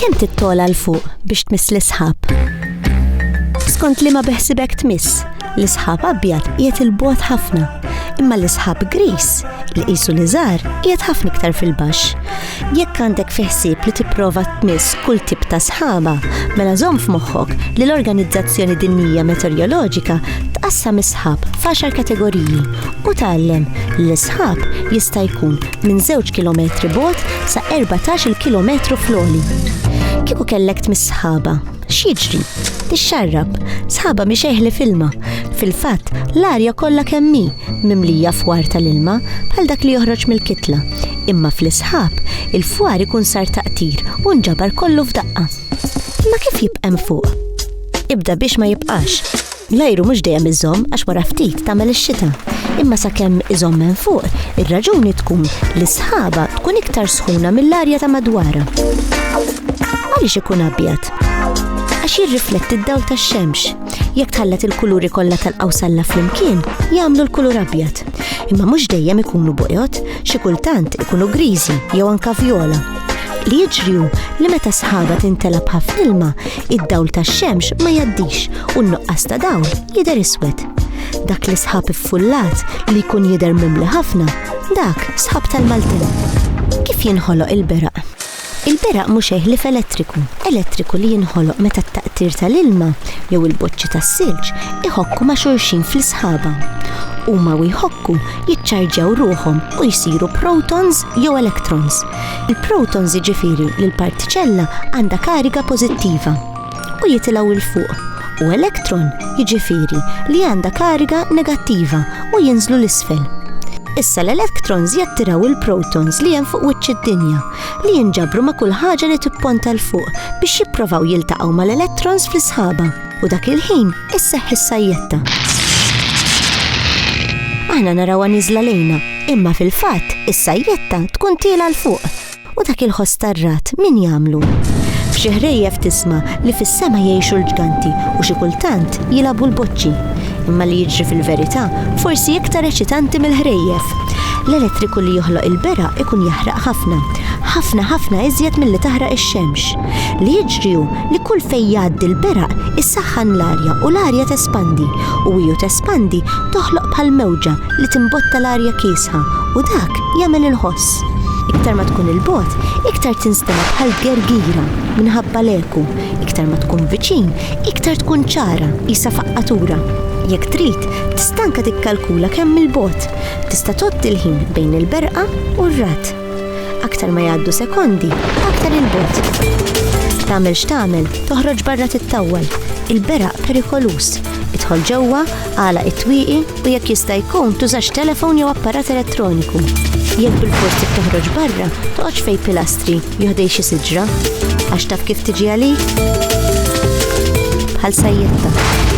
Kemm tittola l fuq biex tmiss l-isħab? Skont li ma beħsibek tmiss, l-isħab abjad qiegħed il-bogħod ħafna, imma l-isħab gris li qisu li żgħar qiegħed ħafna iktar fil-baxx. Jekk għandek fi ħsieb li tipprova tmiss kull tip ta' sħaba, mela żomm f'moħħok li l-Organizzazzjoni Dinjija Meteoroloġika tqassam is-sħab f'10 kategoriji u tgħallem li l-isħab jista' jkun minn 2 kilometri bogħod sa 14 kilometru fl-għoli. Kieku kellek tmiss sħaba, x'jiġri? Tixxarrab, sħaba mhix eħli filma. Fil-fatt, l-arja kollha kemm hi mimlija fwar tal-ilma bħal dak li joħroġ mill-kitla. Imma fl-isħab, il-fwar ikun sar taqtir u nġabar kollu f'daqqa. Imma kif jibqa' hemm fuq? Ibda biex ma jibqax. L-ajru mhux dejjem iżomm għax wara ftit tagħmel ix-xita. Imma sakemm iżomm hemm fuq, ir-raġuni tkun li sħaba tkun iktar sħuna mill-arja ta' madwarha. Għaliex ikun abjad? Għax jirrifletti d-dawl tax-xemx. Jekk tħallet il-kuluri kollha tal-qawsalla flimkien, jagħmlu l-kulur abjad. Imma mhux dejjem ikunu bojot, xi kultant ikunu griżi jew anke vjola. Li jiġriju li meta sħaba tintelab ħafna ilma, id-dawl tax-xemx ma jgħaddix u n-nuqqas ta' dawl jidher iswed. Dak li sħab iffullat li jkun jidher mimli ħafna, dak sħab tal-Maltin. Kif jinħoloq il-beraq? Il-beraq mhux eħlif elettriku li jinħoloq meta t-taqtir tal-ilma jew il-boċċi tas-silġ iħokku ma' xulxin fl-isħaba. Huma u jħokku jiċċarġjaw ruħhom u jsiru protons jew electrons. Il-protons jiġifieri li l-partiċella għandha kariga pożittiva u jitilgħu il fuq u elektron jiġifieri li għandha kariga negattiva u jinżlu l-isfel. Issa l-electrons jattiraw il-protons li hemm fuq wiċċ id-dinja li jinġabru ma' kull ħaġa li tipponta l fuq biex jippruvaw jiltaqgħu mal-electrons fl-isħaba u dak il-ħin isseħħ is-sajjetta. Aħna narawha niżla lejna, imma fil-fatt is-sajjetta tkun tiela l fuq u dak il-ħoss tar-rat min jagħmlu? F'xi ħrejjef tisma' li fis-sema jgħixu l-ġganti u xi kultant jilagħbu l-boċċi. Imma li jiġri fil-verità forsi iktar eċitanti mill-ħrejjef. L-elettriku li joħloq il-beraq ikun jaħraq ħafna iżjed milli taħraq ix-xemx. Li jiġriju li kull fejn jgħaddi l-beraq issaħħan l-arja u l-arja tespandi u hiju tespandi toħloq bħal mewġa li timbotta l-arja kiesħa u dak jagħmel il-ħoss. Iktar ma tkun il-bogħod, iktar tinstema bħal gergira minħabba l-eku. Iktar ma tkun viċin, iktar tkun ċara qisha faqqatura. Jekk trid, tista' anke tikkalkula kemm il-bogħod. Tista' totti l-ħin bejn il-berqa u r-rat. Aktar ma jgħaddu sekondi, aktar il-bogħod. Tagħmel x'tagħmel, toħroġ barra tittawwal. Il-beraq perikolus. Idħol ġewwa, għala it-twieqi u jekk jista' jkun tużax telefon jew apparat elettroniku. Jekk bil-forsi toħroġ barra, toqgħodx fejn pilastri joħdej xi siġra. Għax taf kif tiġi għalik? Bħal sajjetta.